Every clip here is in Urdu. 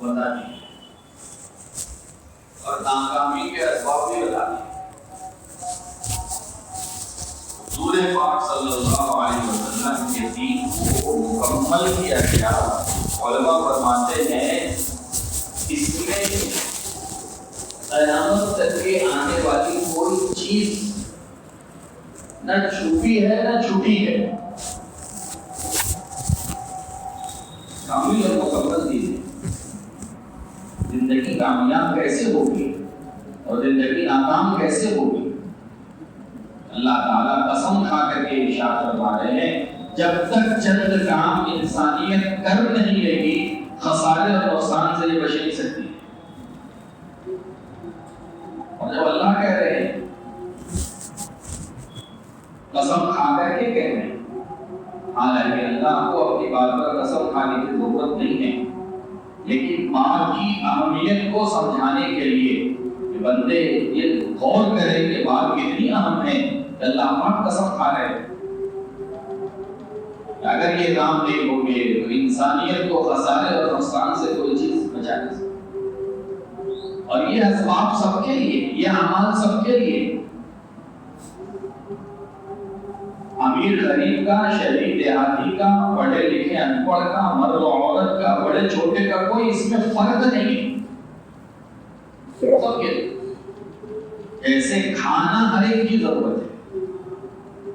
بتا دیے اور ناکامی کے اسباب بھی بتا دیے۔ حضور پاک صلی اللہ علیہ وسلم کے دین کو مکمل کیا گیا۔ علماء فرماتے ہیں اس میں قیامت تک کے آنے والی کوئی چیز نہ چھپی ہے نہ چھٹی ہے، کامل اور مکمل دین ہے۔ زندگی کامیاب کیسے ہوگی اور زندگی ناکام کیسے ہوگی؟ اللہ تعالیٰ قسم کھا کر کے ارشاد فرما رہے ہیں جب تک چند کام انسانیت کر نہیں لے گی خسارے اور نقصان سے یہ بچ نہیں سکتی۔ اور جب اللہ کہہ رہے ہیں قسم کھا کر کے کہہ رہے ہیں، حالانکہ اللہ کو اپنی بات پر قسم کھانے کی ضرورت نہیں ہے، لیکن ماں کی اہمیت کو سمجھانے کے لیے بندے یہ غور کریں کہ بات کتنی اہم ہے کہ اللہ پاک قسم کھا رہے ہیں۔ اگر یہ کام نہیں ہوگے تو انسانیت کو خسارے اور نقصان سے کوئی چیز بچا نہیں سکتی۔ اور یہ اسباب سب کے لیے، یہ اعمال سب کے لیے، امیر غریب کا، شہری دیہاتی کا، پڑھے لکھے ان پڑھ کا، مرد و عورت کا، بڑے چھوٹے کا، کوئی اس میں فرق نہیں ہے، سب کے لیے۔ جیسے کھانا ہر ایک کی ضرورت ہے،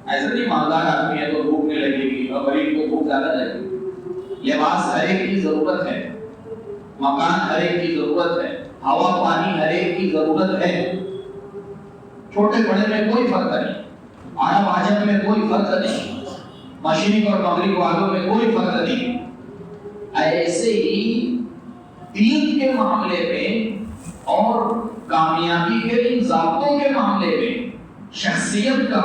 ایسا نہیں مالدار آدمی ہے تو بھوک نہیں لگے گی اور غریب کو بھوک زیادہ لگے گی۔ لباس ہر ایک کی ضرورت ہے، مکان ہر ایک کی ضرورت ہے، ہوا پانی ہر ایک کی ضرورت ہے، چھوٹے بڑے میں کوئی فرق نہیں، عرب عجم میں کوئی فرق نہیں، مشرق اور مغرب والوں میں کوئی فرق نہیں۔ ایسے ہی دین کے معاملے میں اور کامیابی کے ان ضابطوں کے معاملے میں شخصیت کا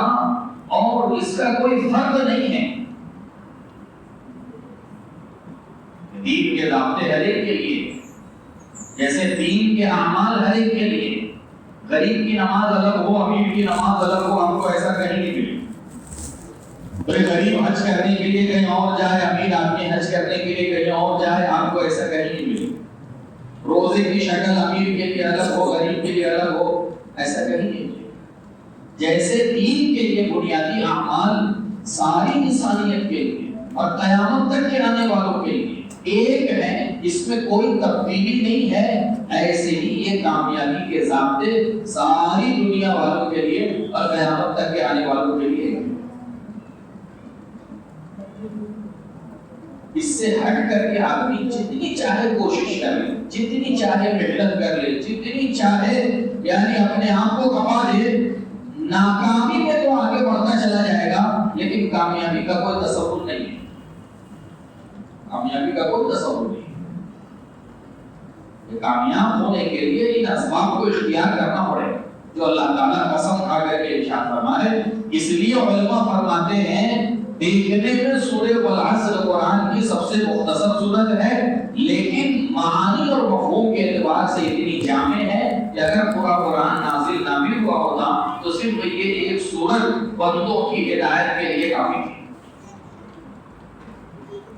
اور اس کا کوئی فرق نہیں ہے۔ دین کے ضابطے ہر ایک کے لیے، جیسے دین کے اعمال ہر ایک کے لیے، غریب کی نماز الگ ہو، امیر کی نماز الگ ہو، ہم کو ایسا کہیں نہیں ملے۔ غریب حج کرنے کے لیے کہیں اور جائے، امیر آدمی حج کرنے کے لیے کہیں اور جائے، ہم کو ایسا کہیں نہیں ملے۔ روزے کی شکل امیر کے لیے الگ ہو، غریب کے لیے الگ ہو، ایسا کہیں نہیں ملے۔ جیسے دین کے لیے بنیادی اعمال ساری انسانیت کے لیے اور قیامت تک کے آنے والوں کے لیے ایک ہے، اس میں کوئی تبدیلی نہیں ہے، ایسے ہی یہ کامیابی کے ضابطے ساری دنیا والوں کے لیے اور قیامت تک کے آنے والوں کے لیے۔ اس سے ہٹ کر کے آدمی جتنی چاہے کوشش کر لے، جتنی چاہے محنت کر لے، جتنی چاہے یعنی اپنے آپ کو کما دے، ناکامی میں تو آگے بڑھتا چلا جائے گا، لیکن کامیابی کا کوئی تصور نہیں ہے، کامیابی کا کوئی تصور نہیں ہے۔ کامیاب ہونے کے لیے ان اسباب کو اختیار کرنا پڑے گا جو اللہ تعالیٰ قسم کھا کر کے ارشاد فرمائے۔ اس لیے علماء فرماتے ہیں دیکھنے میں سورہ والعصر قرآن کی سب سے مختصر سورت ہے، لیکن معانی اور مفہوم کے اعتبار سے اتنی جامع ہے کہ اگر پورا قرآن نازل نہ بھی ہوا ہوتا تو صرف یہ ایک سورت بندوں کی ہدایت کے لیے کافی تھی۔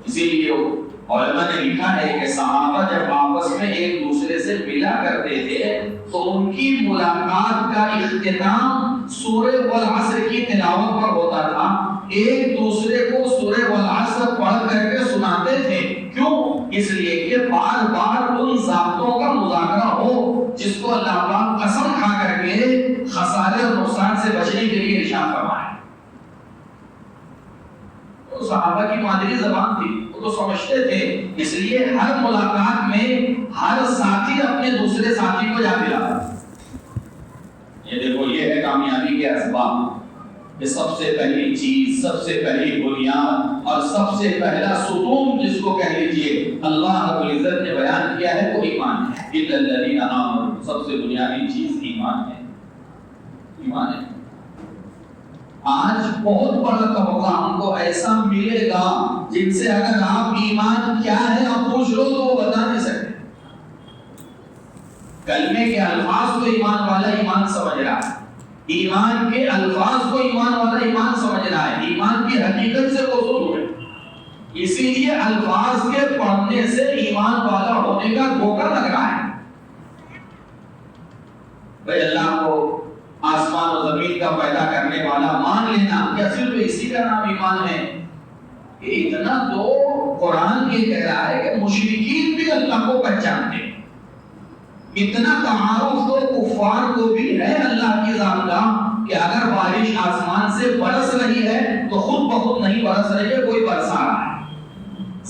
اسی لیے علماء نے لکھا ہے کہ صحابہ جب آپس میں ایک دوسرے سے ملا کرتے تھے تو ان کی ملاقات کا اختتام سورہ والعصر کی تلاوت پر ہوتا تھا، ایک دوسرے کو سورہ والعصر پڑھ کر کے سناتے تھے۔ کیوں؟ اس لیے کہ بار بار ان ضابطوں کا مذاکرہ ہو جس کو اللہ پاک قسم کھا کر کے خسارے اور نقصان سے بچنے کے لیے ارشاد فرمائے۔ تو صحابہ کی مادری زبان تھی، وہ تو سمجھتے تھے، اس لیے ہر ملاقات میں ہر ساتھی اپنے دوسرے ساتھی کو یاد دلاتا۔ یہ دیکھو یہ ہے کامیابی کے اسباب کہ سب سے پہلی چیز، سب سے پہلی بنیاد اور سب سے پہلا ستون جس کو کہہ لیجئے اللہ رب العزت نے بیان کیا ہے وہ ایمان ہے۔ اِلَّا الَّذِينَ آمَنُوا، سب سے بنیادی چیز ایمان ہے، ایمان ہے۔ آج بہت بڑا طبقہ ہم کو ایسا ملے گا جن سے اگر آپ ایمان کیا ہے آپ پوچھ لو تو وہ بتا نہیں سکتے۔ کلمے کے الفاظ کو ایمان والا ایمان سمجھ رہا ہے، ایمان کے الفاظ کو ایمان والا ایمان سمجھ رہا ہے، ایمان کی حقیقت سے وہ ضرور ہے، اسی لیے الفاظ کے پڑھنے سے ایمان والا ہونے کا دھوکہ لگ رہا ہے. بھائی اللہ کو آسمان و زمین کا پیدا کرنے والا مان لینا کیا صرف اسی کا نام ایمان ہے؟ اتنا تو قرآن یہ کہہ رہا ہے کہ مشرکین بھی اللہ کو پہچانتے ہیں. اتنا تعارف تو کفار کو بھی ہے اللہ کی ذات کا کہ اگر بارش آسمان سے برس رہی ہے تو خود بخود نہیں برس رہی ہے، کوئی برسا رہا ہے.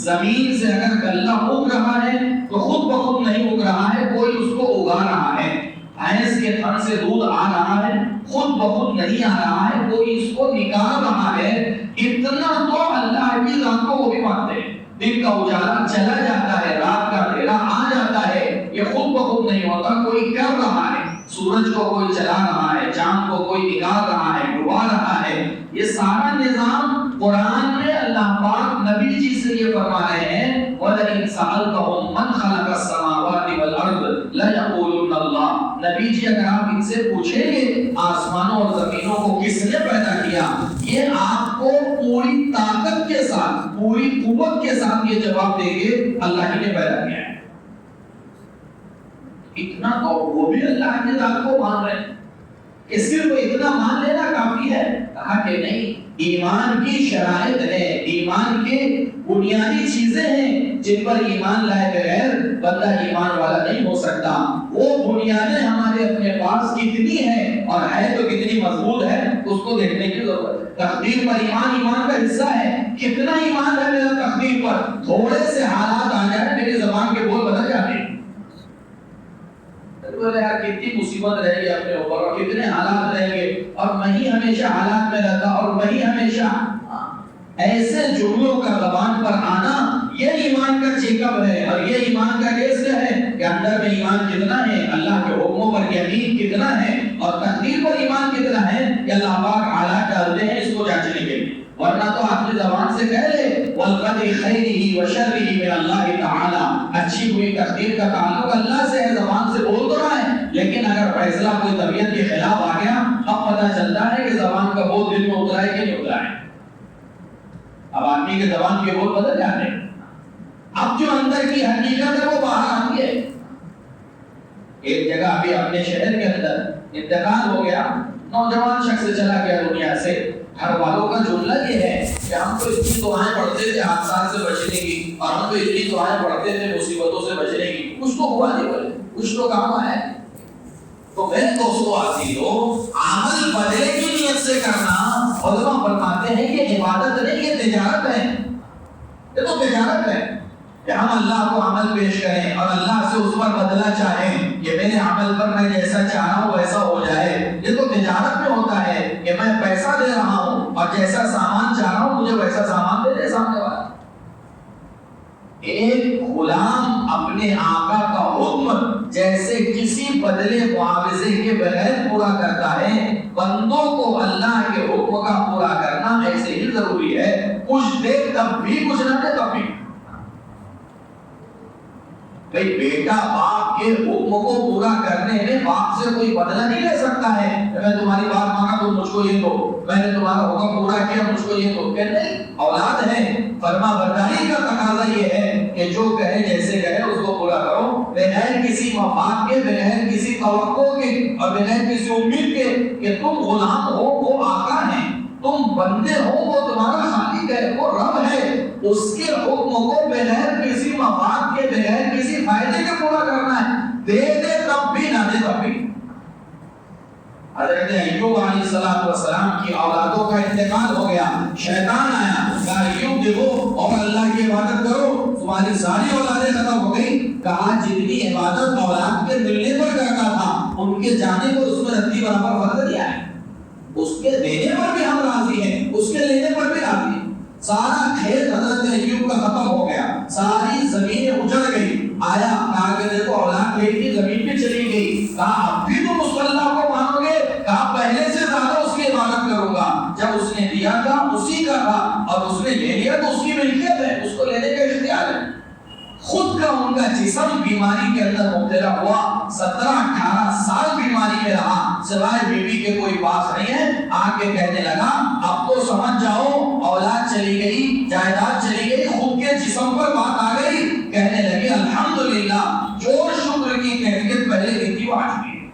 زمین سے اگر غلہ اگ رہا ہے تو خود بخود نہیں اگ رہا ہے، کوئی اس کو اگا رہا ہے. بھینس کے تھن سے دودھ آ رہا ہے، خود بخود نہیں آ رہا ہے، کوئی اس کو نکال رہا ہے. اتنا تو اللہ کی ذات کو وہ بھی مانتے ہیں. دن کا اجالا چلا جاتا ہے، رات کا اندھیرا آ جاتا ہے، یہ خود بخود نہیں ہوتا، کوئی کر رہا ہے. سورج کو کوئی چلا رہا ہے، چاند کو کوئی نکال رہا ہے، ڈبا رہا ہے. یہ سارا نظام قرآن میں اللہ پاک نبی جی سے یہ فرما رہے ہیں وَلَئِن سَأَلْتَهُم مَّنْ خَلَقَ السَّمَاوَاتِ وَالْأَرْضَ لَيَقُولُنَّ اللَّهُ. نبی جی اگر آپ ان سے پوچھیں گے آسمانوں اور زمینوں کو کس نے پیدا کیا، یہ آپ کو پوری طاقت کے ساتھ، پوری قوت کے ساتھ یہ جواب دیں گے اللہ ہی نے پیدا کیا ہے. اتنا تو وہ بھی اللہ کی ذات کو مان رہے ہیں کہ صرف اتنا مان لینا کافی ہے. کہا کہ نہیں، ایمان کی شرائط ہے، ایمان کے بنیادی چیزیں ہیں جن پر ایمان لائے بغیر بندہ ایمان والا نہیں ہو سکتا. وہ بنیادیں ہمارے اپنے پاس کتنی ہیں اور ہے تو کتنی مضبوط ہے اس کو دیکھنے کی ضرورت ہے. تقدیر پر ایمان ایمان کا حصہ ہے. کتنا ایمان ہے میرا تقدیر پر؟ تھوڑے سے حالات آ جائیں میری زبان کے بول بدل جاتے ہیں. یار کتنی مصیبت رہے گی اپنے اوپر اور کتنے حالات رہیں گے اور میں ہی ہمیشہ حالات میں رہتا اور میں ہی ہمیشہ. ایسے جملوں کا زبان پر آنا یہ ایمان کا چیک اپ ہے اور یہ ایمان کا ٹیسٹ ہے کہ اندر میں ایمان کتنا ہے، اللہ کے حکموں پر یقین کتنا ہے اور تقدیر پر ایمان کتنا ہے. کہ اللہ پاک حالات ڈالتے ہیں اس کو جانچنے کے لیے. ورنہ تو اپنی زبان سے کہہ لے والقدر خیرہ و شرہ من اللہ تعالی، اچھی ہوئی تقدیر کا تعلق اللہ سے ہے، زبان سے بول تو رہا ہے لیکن اگر فیصلہ کوئی طبیعت کے خلاف آ گیا اب پتہ چلتا ہے کہ زبان کا بول دل میں اترا ہے کہ نہیں اترا ہے. اب آدمی کے زبان کے بول بدل جاتے ہیں. اب جو اندر کی حقیقت ہے وہ باہر آتی ہے. ایک جگہ ابھی اپنے شہر کے اندر انتقال ہو گیا، نوجوان شخص چلا گیا دنیا سے. گھر والوں کا جملہ یہ ہے کہ ہم تو اتنی دعائیں پڑھتے تھے حادثات سے بچنے کی اور ہم تو اتنی دعائیں پڑھتے تھے مصیبتوں سے بچنے کی، کچھ تو ہوا نہیں، بولے کچھ تو کام آیا. تو میرے دوستو عزیزو، عمل بدلے کی نیت سے کرنا علماء فرماتے ہیں یہ عبادت نہیں، یہ تجارت ہے. یہ تو تجارت ہے کہ ہم اللہ کو عمل پیش کریں اور اللہ سے اس پر بدلہ چاہیں کہ میرے عمل پر میں جیسا چاہ رہا ہوں ویسا ہو جائے. یہ تو تجارت میں ہوتا ہے کہ میں پیسہ دے رہا ہوں اور جیسا سامان چاہ رہا ہوں مجھے ویسا سامان دے دے سامنے والا. ایک غلام اپنے آقا کا حکم جیسے کسی بدلے معاوضے کے بغیر پورا کرتا ہے، بندوں کو اللہ کے حکم کا پورا کرنا ایسے ہی ضروری ہے. کچھ دے تب بھی، کچھ نہ دے تب بھی. بھئی بیٹا باپ کے حکم کو پورا کرنے میں باپ سے کوئی بدلہ نہیں لے سکتا ہے. میں تمہاری بات مانا تو مجھ کو یہ دو، میں نے تمہارا حکم پورا کیا مجھ کو یہ دو. کہ نہیں، اولاد ہے، فرما برداری کا تقاضا یہ ہے کہ جو کہے جیسے کہے اس کو پورا کرو بغیر کسی مفاد کے، بغیر کسی توقع کے اور بغیر کسی امید کے کہ تم غلام ہو وہ آقا ہیں، تم بندے ہو وہ تمہارا خالق ہے، وہ رب ہے. اس کے حکم کو بغیر کسی مفاد کے، بغیر کسی فائدے کے پورا کرنا ہے. دے دے تب بھی، نہ دے تب بھی. حضرت ایوب علیہ السلام کی اولادوں کا انتقال ہو گیا. شیطان آیا، کہا ایوب دیکھو اور اللہ کی عبادت کرو، تمہاری ساری اولادیں ختم ہو گئی. کہا جتنی عبادت اولاد کے ملنے پر کرتا تھا ان کے جانے پر اس میں رتی برابر فرق دیا ہے. اس کے دینے پر بھی ہم راضی ہیں، اس کے لینے پر بھی راضی ہیں. سارا کھیت حضرت ایوب کا ختم ہو گیا، ساری زمینیں اجڑ گئی. آیا کہا کہ دیکھو اولاد لے کے زمین پہ چلی گئی. کہا اب بھی تم اس اللہ کو مانو گے؟ کہا پہلے سے زیادہ اس کی عبادت کروں گا. جب اس نے دیا تھا اسی کا تھا اور اس نے لے لیا تو اس کی ملکیت ہے، اس کو لینے کا اختیار ہے. خود کا ان کا جسم بیماری کے اندر مبتلا ہوا، 17-18 سال بیماری میں رہا، سوائے بیوی کے کوئی پاس نہیں ہے۔ آ کے کہنے لگا اب تو سمجھ جاؤ، اولاد چلی گئی، جائیداد چلی گئی، خود کے جسم پر بات آ گئی۔ کہنے لگے الحمدللہ، جو شکر کی کیفیت پہلے کی تھی وہ آج بھی ہے،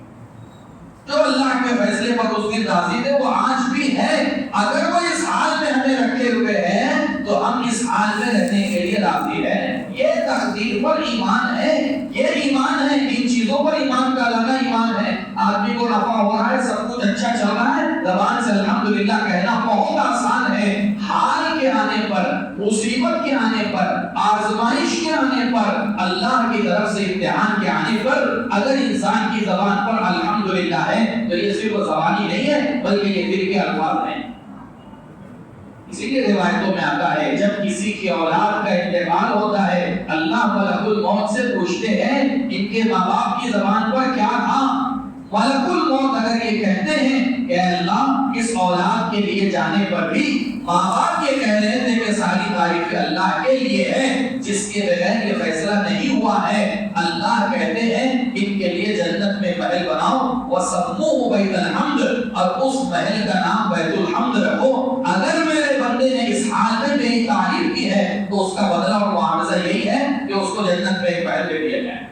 جو اللہ کے فیصلے پر اس دن راضی تھے وہ آج بھی ہے۔ اگر وہ اس حال میں ہمیں رکھے ہوئے ہیں تو ہم اس حال میں رہنے کے لیے راضی ہیں۔ یہ تقدیر پر ایمان ہے، یہ ایمان ہے، ان چیزوں پر ایمان کا لانا ایمان ہے۔ آدمی کو نفع ہو رہا ہے، سب کچھ اچھا چل رہا ہے، زبان سے الحمدللہ کہنا بہت آسان ہے۔ حال کے آنے پر، مصیبت کے آنے پر، آزمائش کے آنے پر، اللہ کی طرف سے امتحان کے آنے پر اگر انسان کی زبان پر الحمدللہ ہے تو یہ صرف زبانی نہیں ہے بلکہ یہ دل کے الفاظ ہیں۔ اسی لیے روایتوں میں آتا ہے جب کسی کی اولاد کا انتقال ہوتا ہے اللہ ملک الموت سے پوچھتے ہیں ان کے ماں باپ کی زبان پر کیا تھا۔ ملک الموت اگر یہ کہتے ہیں کہ اللہ اس اولاد کے لیے جانے پر بھی ماں باپ یہ کہہ رہے تھے کہ ساری تعریف اللہ کے لیے ہے جس کے بغیر یہ فیصلہ نہیں ہوا ہے، اللہ کہتے ہیں ان کے لیے جنت میں محل بناؤ وَسَمُّوهُ بَيْتَ الْحَمْدِ، اور اس محل کا نام بیت الحمد رکھو۔ اگر میرے بندے نے اس حال میں میری تعریف کی ہے تو اس کا بدلہ اور معاوضہ یہی ہے کہ اس کو جنت میں ایک محل دے دیا جائے۔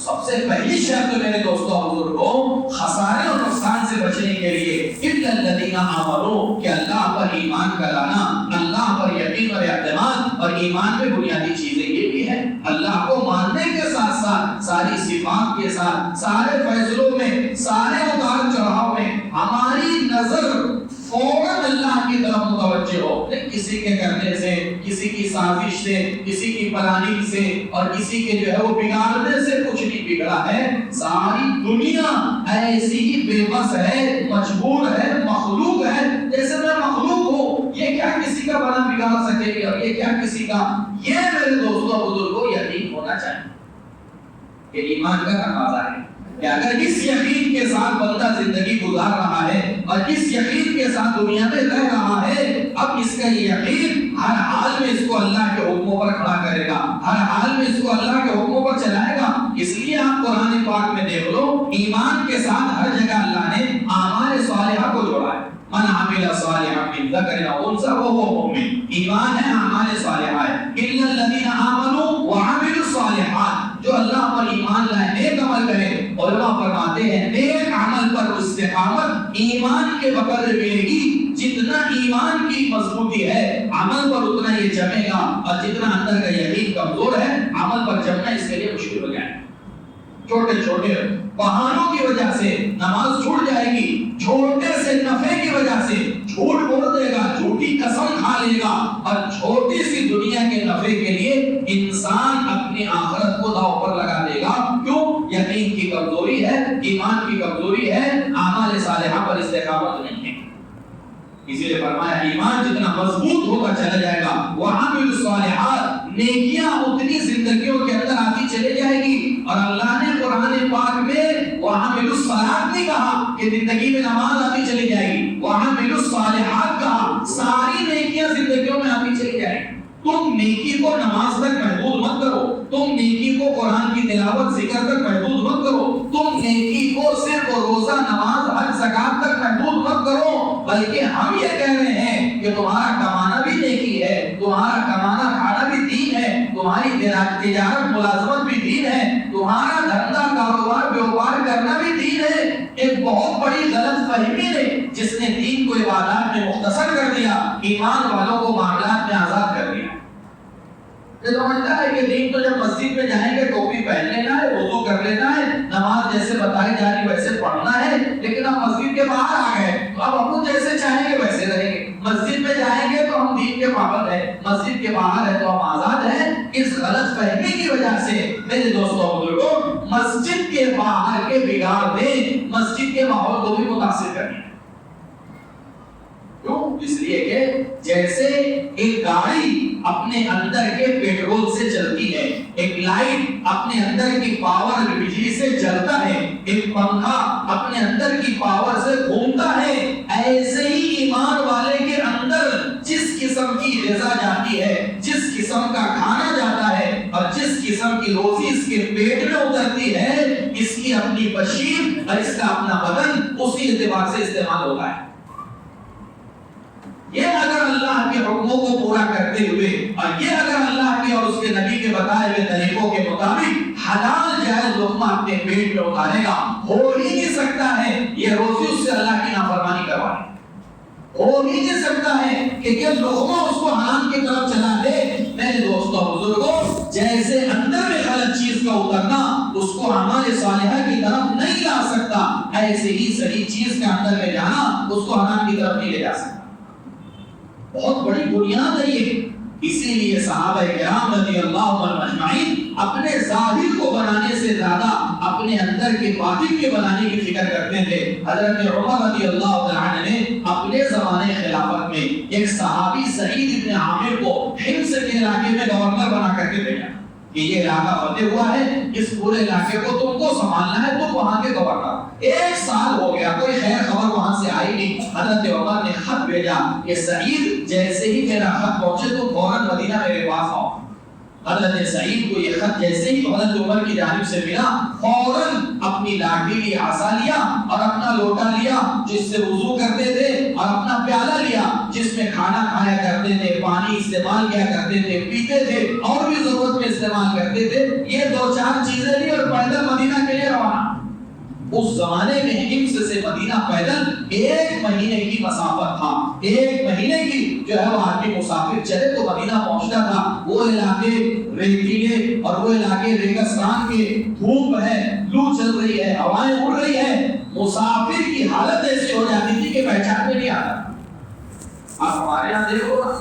سب سے پہلی شرط میرے دوستوں بزرگوں خسارے اور نقصان سے بچنے کے لیے اِلَّا الَّذِينَ آمَنُوا کہ اللہ پر ایمان کا لانا، اللہ پر یقین اور اعتماد، اور ایمان میں بنیادی چیزیں یہ بھی ہے اللہ کو ماننے کے ساتھ ساتھ ساری صفات کے ساتھ سارے فیصلوں میں سارے اتار چڑھاؤ میں ہماری نظر فوراً اللہ کی طرف متوجہ ہو، کسی کے کرنے سے، کسی کی سازش سے، کسی کی پلاننگ سے اور کسی کے جو ہے وہ بگاڑنے سے کچھ نہیں بگڑا ہے۔ ساری دنیا ایسی ہی بے بس ہے، مجبور ہے، مخلوق ہے جیسے میں مخلوق ہوں۔ یہ کیا کسی کا بنا بگاڑ سکے گی اور یہ کیا کسی کا؟ یہ میرے دوستوں بزرگوں یقین ہونا چاہیے کہ ایمان کا تقاضا ہے کہ اگر اس یقین کے ساتھ بندہ زندگی گزار رہا ہے اور اس یقین کے ساتھ دنیا میں رہ رہا ہے، اب اس کا یہ یقین ہر حال میں اس کو اللہ کے حکموں پر کھڑا کرے گا، ہر حال میں اس کو اللہ کے حکموں پر چلائے گا۔ اس لیے آپ قرآن پاک میں دیکھ لو ایمان کے ساتھ ہر جگہ اللہ نے اعمال صالحہ کو جوڑا ہے۔ من عمل صالحا من ذکر او انثى وهو مؤمن، ایمان ہے، اعمال صالحہ ہے۔ الا الذين امنوا وعملوا الصالحات، جو اللہ پر ایمان لائے، نیک عمل کرے۔ علماء فرماتے ہیں نیک عمل پر استقامت ایمان کے بقدر ملے گی، جتنا ایمان کی مضبوطی ہے عمل پر اتنا یہ جمے گا، اور جتنا اندر کا یقین کمزور ہے عمل پر جمنا اس کے لیے مشکل ہو جائے گا۔ چھوٹے چھوٹے بہانوں کی وجہ سے نماز چھوٹ جائے گی، چھوٹے سے نفع کی وجہ سے جھوٹ بول دے گا، جھوٹی قسم کھا لے گا، اور چھوٹی سی دنیا کے نفع کے لیے انسان اپنی آخرت کو داؤ پر لگا دے گا۔ کیوں؟ یقین کی کمزوری ہے، ایمان کی کمزوری ہے، اعمال صالحہ پر استقامت نہیں ہے۔ اسی لیے فرمایا ایمان جتنا مضبوط ہوتا چلا جائے گا وعمل الصالحات، نیکیاں اتنی زندگیوں کے اندر آتی چلے جائے گی۔ اور اللہ نے قرآن پاک میں وعمل الصالحات نہیں کہا کہ زندگی میں نماز آتی چلی جائے گی، وعمل الصالحات کہا ساری نیکیاں زندگیوں میں آتی چلی جائے گی۔ تم نیکی کو نماز تک محدود مت کرو، تم نیکی کو قرآن کی تلاوت ذکر تک محدود مت کرو، تم نیکی کو صرف روزہ نماز حج زکات تک محدود مت کرو، بلکہ ہم یہ کہہ رہے ہیں کہ تمہارا کمانا بھی نیکی ہے، تمہارا کمانا کھانا بھی دین ہے، تمہاری تجارت ملازمت بھی دین ہے، تمہارا دھندا کاروبار بیوپار کرنا بھی دین ہے۔ ایک بہت بڑی غلط فہمی ہے جس نے دین کو عبادات میں مختصر کر دیا، ایمان والوں کو معاملات میں آزاد کر دیا۔ سمجھتا ہے کہ دین تو جب مسجد میں جائیں گے ٹوپی پہن لینا ہے، وضو کر لینا ہے، نماز جیسے بتائی جا رہی ویسے پڑھنا ہے، لیکن اب مسجد کے باہر آ گئے تو اب اپن جیسے چاہیں گے ویسے رہیں گے۔ مسجد میں جائیں گے تو ہم دین کے پابند ہیں، مسجد کے باہر ہے تو ہم آزاد ہیں۔ اس غلط فہمی کی وجہ سے میرے دوستوں بزرگوں مسجد کے باہر کے بگاڑ نے مسجد کے ماحول کو بھی متاثر کر دیا۔ کیوں؟ اس لیے کہ جیسے ایک گاڑی اپنے اندر کے پیٹرول سے چلتی ہے، ایک لائٹ اپنے اندر کی پاور بجلی سے چلتا ہے، ایک پنکھا اپنے اندر کی پاور سے گھومتا ہے، ایسے ہی ایمان والے کے اندر جس قسم کی غذا جاتی ہے، جس قسم کا کھانا جاتا ہے، جسم کی روزی اس کے پیٹ میں اترتی ہے، اس کی اپنی بشیر اور اس کا اپنا بدن اسی اعتبار سے استعمال ہوتا ہے۔ یہ اگر اللہ کے حکموں کو پورا کرتے ہوئے اور یہ اگر اللہ کے اور اس کے نبی کے بتائے ہوئے طریقوں کے مطابق حلال جائز لقمہ اپنے پیٹ میں اتارے گا، ہو ہی نہیں سکتا ہے یہ روزی اس سے اللہ کی نافرمانی کروائے، ہو ہی نہیں سکتا ہے کہ یہ لقمہ اس کو حرام کی طرف چلا دے۔ میرے دوستوں بزرگوں، جیسے اندر میں غلط چیز کا اترنا اس کو اعمال صالحہ کی طرف نہیں لا سکتا، ایسے ہی صحیح چیز کا اندر میں جانا اس کو حرام کی طرف نہیں لے جا سکتا۔ بہت بڑی بنیاد ہے یہ، اسی لیے صحابہ کرام رضی اللہ عنہم اجمعین اپنے ظاہر کو بنانے سے زیادہ اپنے اندر کے باطن کے بنانے کی فکر کرتے تھے۔ حضرت عمر رضی اللہ عنہ نے اپنے زمانے خلافت میں ایک صحابی سعید بن عامر کو حمص کے علاقے میں گورنر بنا کر کے بھیجا کہ یہ علاقہ فتح ہوا ہے، اس پورے علاقے کو تم کو سنبھالنا ہے، تم وہاں کے گورنر۔ 1 سال ہو گیا، کوئی خیر خبر وہاں سے آئی نہیں۔ حضرت عمر نے خط بھیجا کہ سعید جیسے ہی میرا خط پہنچے تو فوراً مدینہ میرے پاس آؤ۔ حضرت سعید کو یہ خط جیسے ہی حضرت عمر کی جانب سے ملا، فوراً اپنی لاٹھی لی، عصا لیا اور اپنا لوٹا لیا جس سے وضو کرتے تھے، اور اپنا پیالہ لیا جس میں کھانا کھایا کرتے تھے، پانی استعمال کیا کرتے تھے، پیتے تھے اور بھی ضرورت میں استعمال کرتے تھے۔ یہ 2-4 چیزیں لی اور پیدل مدینہ کے لیے روانہ۔ اس زمانے میں حمص سے مدینہ پیدل 1 مہینے کی مسافت تھا، 1 مہینے کی جو ہے وہ آدمی مسافر چلے تو مدینہ پہنچتا تھا۔ وہ علاقے ریتیلے اور وہ علاقے ریگستان کے، دھوپ ہے، لو چل رہی ہے، ہوائیں اڑ رہی ہے، مسافر کی حالت ایسی ہو جاتی تھی کہ پہچان میں نہیں آتا۔ آپ ہمارے یہاں دیکھو نا،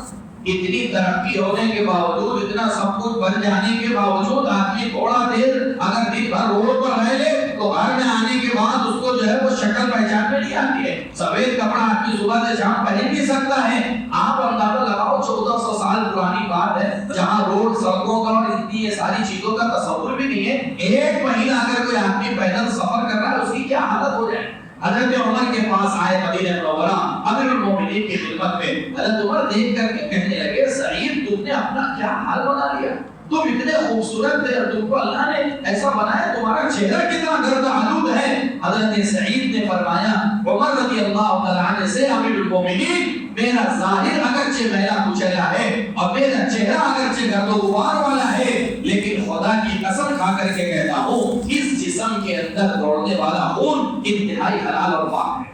اتنی ترقی ہونے کے باوجود، اتنا سب کچھ بن جانے کے باوجود آدمی تھوڑا دیر اگر دن بھر روڈ پر رہ لے تو گھر میں آنے کے بعد اس کو جو ہے وہ شکل پہچان میں نہیں آتی ہے۔ سفید کپڑا آدمی صبح سے شام پہن نہیں سکتا ہے۔ آپ اندازہ لگاؤ 1400 سال پرانی بات ہے جہاں روڈ، سڑکوں کا اور اتنی یہ ساری چیزوں کا تصور بھی نہیں ہے۔ 1 مہینہ اگر کوئی آدمی پیدل سفر کر رہا ہے اس کی کیا حالت ہو جائے۔ حضرت عمر کے پاس آئے مدینہ منورہ امیر المومنین کی خدمت میں۔ حضرت عمر دیکھ کر کے کہنے لگے، سعید تم نے اپنا کیا حال بنا لیا، تم اتنے خوبصورت تھے اور تم کو اللہ نے ایسا بنایا، تمہارا چہرہ کتنا گرد آلود ہے۔ حضرت سعید نے فرمایا عمر رضی اللہ تعالیٰ عنہ سے، امیر المومنین میرا ظاہر اگرچہ میلا کچیلا ہے اور میرا چہرہ اگرچہ گرد و غبار والا ہے، لیکن خدا کی قسم کھا کر کے کہتا ہوں اس جسم کے اندر دوڑنے والا خون انتہائی حلال اور پاک ہے۔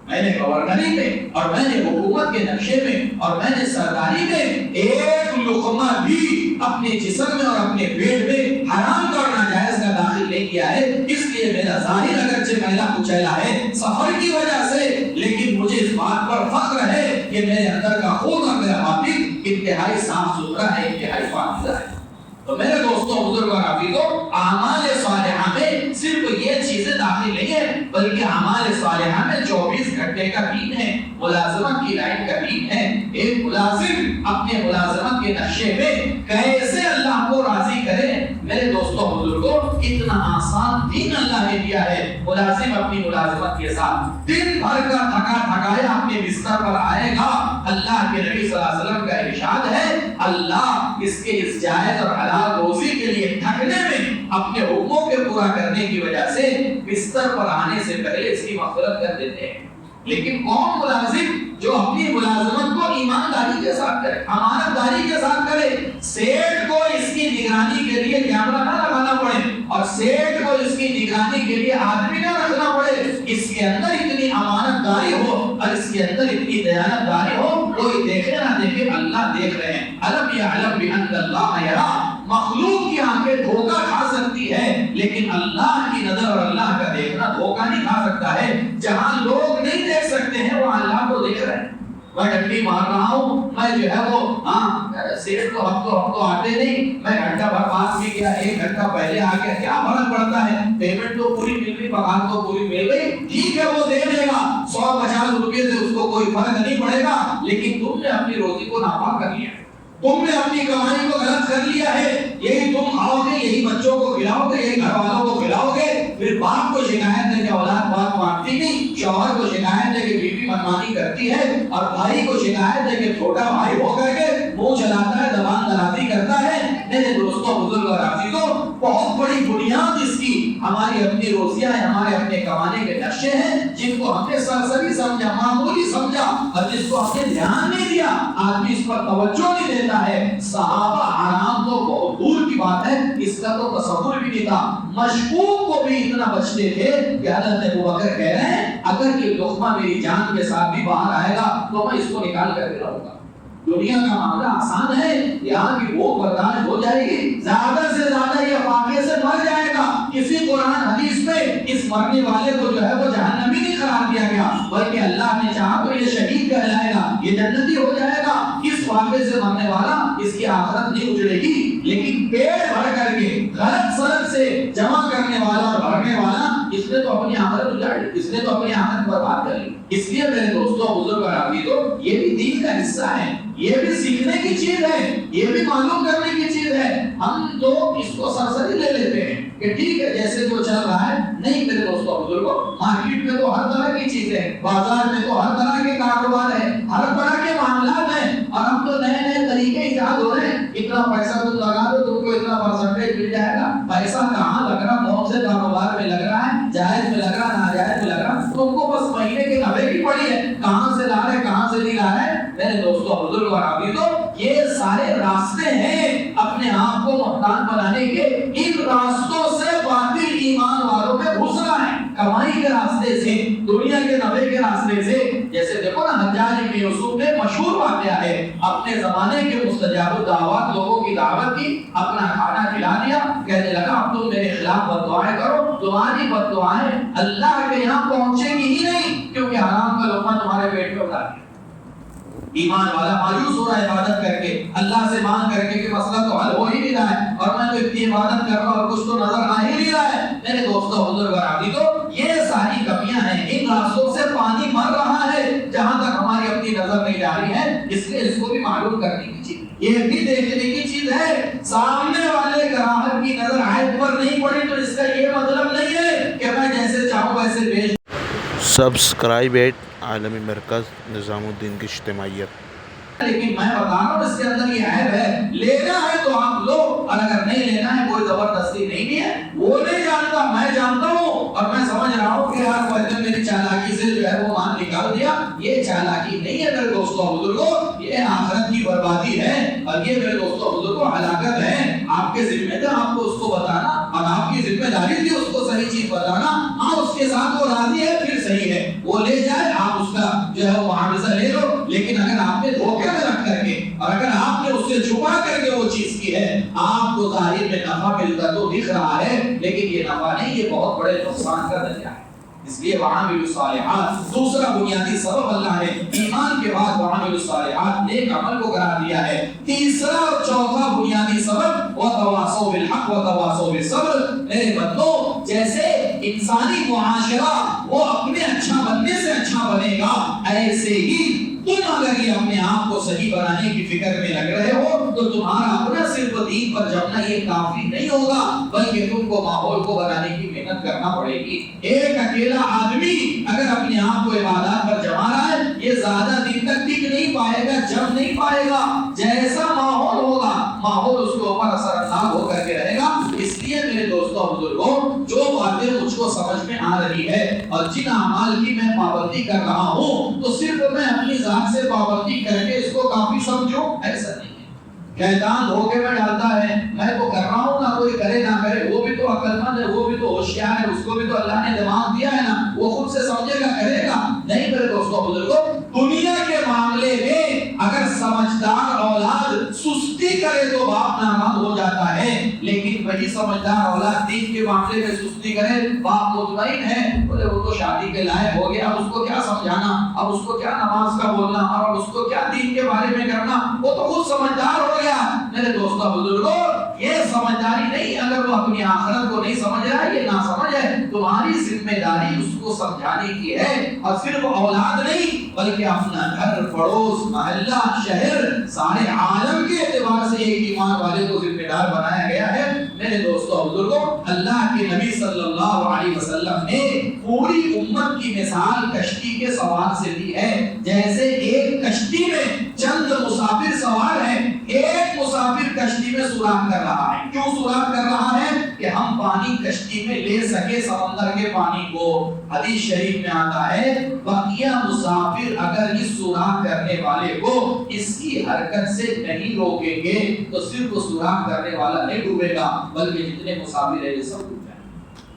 میں نے گورنری میں اور میں نے حکومت کے نقشے میں اور میں نے سرداری میں 1 لقمہ بھی اپنے جسم میں اور اپنے پیٹ میں حرام کا اور ناجائز کا داخل نہیں کیا ہے۔ اس لیے میرا ظاہر اگرچہ میلا کچیلا ہے سفر کی وجہ سے، لیکن مجھے اس بات پر فخر ہے کہ میرے اندر کا خون اور میرا باطن انتہائی صاف ستھرا ہے، انتہائی پاکیزہ ہے۔ تو میرے دوستوں، بزرگوں اور حافظوں، اعمال صالحہ میں صرف یہ چیزیں داخل نہیں ہیں، بلکہ اعمال صالحہ میں 24 گھنٹے کا دین ہے، ملازمت کی لائن کا دین ہے۔ ایک ملازم اپنے ملازمت کے نقشے میں کیسے اللہ کو راضی کرے، میرے دوستوں بزرگوں، اتنا آسان دین اللہ نے دیا ہے۔ ملازم اپنی ملازمت کے ساتھ دن بھر کا تھکا تھکایا اپنے بستر پر آئے گا، اللہ کے نبی صلی اللہ علیہ وسلم کا ارشاد ہے اللہ اس کے اس جائز اور حلال روزی کے لیے تھکنے میں اپنے حکموں کے پورا کرنے کی وجہ سے بستر پر آنے سے پہلے اس کی مغفرت کر دیتے ہیں۔ لیکن کون ملازم جو اپنی ملازمت کو ایمانداری کے ساتھ کرے، امانت داری کے ساتھ کرے، سیٹ کو اس کی نگرانی کے لیے کیمرہ نہ لگانا پڑے اور سیٹ کو اس کی نگرانی کے لیے آدمی نہ رکھنا پڑے، اس کے اندر اتنی امانت داری ہو اور اس کے اندر اتنی دیانت داری ہو، کوئی دیکھے نہ دیکھے اللہ دیکھ رہے ہیں۔ الم یعلم بان اللہ یری، مخلوق کی آنکھیں دھوکہ کھا سکتی ہے لیکن اللہ کی نظر اور اللہ کا دیکھنا دھوکہ نہیں کھا سکتا ہے۔ جہاں لوگ نہیں دیکھ سکتے ہیں وہاں اللہ کو دیکھ رہے ہیں۔ میں ڈنڈی مار رہا ہوں، میں جو ہے وہ سیٹ کو ہم تو آتے نہیں، میں گھنٹہ بھر پاس بھی گیا، 1 گھنٹہ پہلے آ گیا، کیا فرق پڑتا ہے؟ پیمنٹ تو پوری مل گئی، پگار تو پوری مل گئی، ٹھیک ہے وہ دے دے گا، 150 روپے سے اس کو کوئی فرق نہیں پڑے گا، لیکن تم نے اپنی روزی کو ناپاک کر لیا، تم نے اپنی کمائی کو غلط کر لیا ہے۔ یہی تم کھاؤ گے، یہی بچوں کو کھلاؤ گے، یہی گھر والوں کو کھلاؤ گے، پھر باپ کو شکایت ہے کہ اولاد بات مانتی نہیں، شوہر کو شکایت ہے کہ بیوی منمانی کرتی ہے، اور بھائی کو شکایت ہے کہ چھوٹا بھائی ہو کر کے منہ چلاتا ہے، زبان دراتی کرتا ہے۔ میرے دوستوں اور عزیزوں بہت بڑی بنیاد اس کی ہماری اپنی روزیاں ہیں، ہمارے اپنے کمانے کے نقشے ہیں جن کو ہم نے سرسری سمجھا، معمولی سمجھا اور جس کو ہم نے دھیان نہیں دیا، آدمی اس پر توجہ نہیں دیتا ہے۔ صحابہ حرام تو بہت دور کی بات ہے، اس کا تو تصور بھی نہیں تھا، مشکوک کو بھی اتنا بچتے تھے کہ حضرت ابوبکر کہہ رہے ہیں اگر یہ لقمہ میری جان کے ساتھ بھی باہر آئے گا تو میں اس کو نکال کر کے رہوں گا۔ دنیا کا معاملہ آسان ہے، یہاں کی بھوک برداشت ہو جائے گی، زیادہ سے زیادہ یہ فاقے سے مر جائے گا۔ کسی قرآن حدیث میں اس مرنے والے کو جو ہے وہ جہنمی نہیں قرار دیا گیا، بلکہ اللہ نے چاہا تو یہ شہید کہلائے گا، یہ جنتی ہو جائے گا۔ اس فاقے سے مرنے والا اس کی آخرت نہیں اجڑے گی، لیکن پیٹ بھر کر کے غلط سڑک سے جمع کرنے والا اور بھرنے والا اس نے تو اپنی آخرت اجاڑی، اس نے تو اپنی آخرت برباد کر لی۔ اس لیے میرے دوستوں بزرگ اور عزیزوں یہ بھی دین کا حصہ ہے، یہ بھی سیکھنے کی چیز ہے، یہ بھی معلوم کرنے کی چیز ہے۔ ہم تو اس کو سرسری لے لیتے ہیں کہ ٹھیک ہے جیسے جو چل رہا ہے، نہیں میرے دوستوں بزرگوں، مارکیٹ میں تو ہر طرح کی چیزیں ہیں، بازار میں تو ہر طرح کے کاروبار ہیں، ہر طرح کے معاملات ہیں، اور ہم تو نئے نئے طریقے ایجاد ہو رہے ہیں۔ اتنا پیسہ تم لگا دو تم کو اتنا پرسنٹیج مل جائے گا۔ پیسہ کہاں لگ رہا، کون سے کاروبار میں لگ رہا ہے، جائز میں لگ رہا ناجائز میں لگ رہا، تم کو بس مہینے کے نفے کی پڑی ہے، کہاں سے لا رہے کہاں سے نہیں لا رہے۔ میرے دوستوں بزرگ اور عزیزوں یہ سارے راستے ہیں اپنے آپ کو محتاج بنانے کے، ان راستوں سے باطل ایمان والوں میں گھسنا ہے، کمائی کے راستے سے، دنیا کے نفع کے راستے سے۔ جیسے دیکھو نا حجاج بن یوسف نے مشہور واقعہ ہے، اپنے زمانے کے مستجاب الدعوات لوگوں کی دعوت کی، اپنا کھانا کھلا دیا، کہنے لگا اب تم میرے خلاف بد دعائیں کرو، تمہاری بد دعائیں اللہ کے یہاں پہنچیں گی ہی نہیں، کیونکہ حرام کا لقمہ تمہارے پیٹ میں اتار دیا۔ ایمان والا مایوس ہو رہا ہے عبادت کر کے، اللہ سے مانگ کر کے کہ مسئلہ تو حل ہو ہی نہیں رہا ہے اور میں تو اتنی عبادت کر رہا ہوں اور کچھ تو نظر آ ہی نہیں رہا ہے۔ میرے دوستوں بزرگ اور عزیزوں یہ ساری کمیاں ہیں، ان راستوں سے پانی مر رہا ہے جہاں تک ہماری اپنی نظر نہیں جا رہی ہے، اس لیے اس کو بھی معلوم کرنے کی چیز، یہ بھی دیکھنے کی چیز ہے۔ سامنے والے گراہک کی نظر عیب پر نہیں پڑی تو اس کا یہ مطلب نہیں ہے کہ میں جیسے چاہوں ویسے بیچ۔ سبسکرائب ایٹ عالمی مرکز نظام الدین کی اجتماعیت۔ لیکن میں بتا رہا ہوں اس کے اندر یہ عیب ہے، لینا ہے تو آپ لو، اور اگر نہیں لینا ہے کوئی زبردستی نہیں ہے، وہ نہیں جانتا میں جانتا ہوں، اور میں سمجھ رہا ہوں کہ یار وہ میری چالاکی سے جو ہے وہ مان نکال دیا، یہ چالاکی نہیں ہے میرے دوستوں بزرگوں، یہ آخرت کی بربادی ہے، اور یہ میرے دوستوں بزرگوں ہلاکت ہے۔ آپ کے ذمہ تھا آپ کو اس کو بتانا، اور آپ کی ذمہ داری تھی اس کو صحیح چیز بتانا۔ ہاں اس کے ساتھ وہ راضی ہے پھر صحیح ہے، وہ لے جائے، آپ اس کا جو ہے وہ معاوضہ لے لو، لیکن اگر آپ نے دھوکے میں رکھ کر کے اور اگر آپ نے اس سے چھپا کر کے وہ چیز کی ہے، آپ کو ظاہر میں نفع ملتا تو دکھ رہا ہے، لیکن یہ نفع نہیں، یہ بہت بڑے نقصان کا ذریعہ ہے۔ اس لیے وعاملوا الصالحات دوسرا بنیادی سبب اللہ نے ایمان کے بعد وعاملوا الصالحات نیک عمل کو قرار دیا ہے۔ تیسرا اور چوتھا بنیادی سبب وتواصوا بالحق وتواصوا بالصبر۔ میرے بندو جیسے انسانی معاشرہ وہ اپنے اچھا بننے سے اچھا بنے گا، ایسے ہی تم اگر یہ اپنے آپ کو صحیح بنانے کی فکر میں لگ رہے ہو تو تمہارا اپنا صرف دین پر جمنا یہ کافی نہیں ہوگا، بلکہ تم کو ماحول کو بنانے کی محنت کرنا پڑے گی۔ ایک اکیلا آدمی اگر اپنے آپ کو عبادات پر جما رہا ہے یہ زیادہ دن تک ٹک نہیں پائے گا، جم نہیں پائے گا، جیسا ماحول ہوگا ماحول اس کے اوپر اثر انداز ہو کر کے رہے گا۔ اس لیے میرے دوستوں بزرگوں جو باتیں مجھ کو سمجھ میں آ رہی ہے اور جن اعمال کی میں پابندی کر رہا ہوں تو صرف میں اپنی ذات سے پابندی کر کے اس کو کافی سمجھوں، ایسا نہیں ہے۔ شیطان دھوکے میں ڈالتا ہے، میں تو کر رہا ہوں، نہ کوئی کرے نہ کرے، وہ بھی تو عقل مند ہے، وہ بھی تو ہوشیار ہے، اس کو بھی تو اللہ نے دماغ دیا ہے نا، وہ خود سے سمجھے گا کرے گا۔ نہیں میرے دوستوں بزرگوں دنیا کے معاملے میں اگر سمجھدار اولاد سستی کرے تو باپ نامراد ہو جاتا ہے، لیکن وہی سمجھدار اولاد دین کے معاملے میں سستی کرے باپ مطمئن ہے، بولے وہ تو شادی کے لائق ہو گیا، اب اس کو کیا سمجھانا، اب اس کو کیا نماز کا بولنا اور اب اس کو کیا دین کے بارے میں کرنا، وہ تو خود سمجھدار ہو گیا۔ میرے دوستوں بزرگوں یہ سمجھداری نہیں، اگر وہ اپنی آخرت کو نہیں سمجھ رہا ہے یہ نہ سمجھ ہے، تمہاری ذمہ داری اس کو سمجھانے کی ہے، اور صرف اولاد نہیں بلکہ اپنا گھر، پڑوس، محلہ، شہر، سارے عالم کے اعتبار سے ایک ایمان والے کو ذمہ دار بنایا گیا ہے۔ میرے دوستوں بزرگوں اللہ کے نبی صلی اللہ علیہ وسلم نے پوری امت کی مثال کشتی کے سوار سے دی ہے۔ جیسے ایک کشتی میں چند مسافر سوار ہیں، ایک مسافر کشتی میں سوراخ کر رہا ہے. کیوں سوراخ کر رہا ہے؟ کہ ہم پانی کشتی میں لے سکے سمندر کے پانی کو. حدیث شریف میں آتا ہے بقیہ مسافر اگر اس سوراخ کرنے والے کو اس کی حرکت سے نہیں روکیں گے تو صرف وہ سوراخ کرنے والا نہیں ڈوبے گا بلکہ جتنے مسافر ہیں یہ سب ڈوب جائیں گے.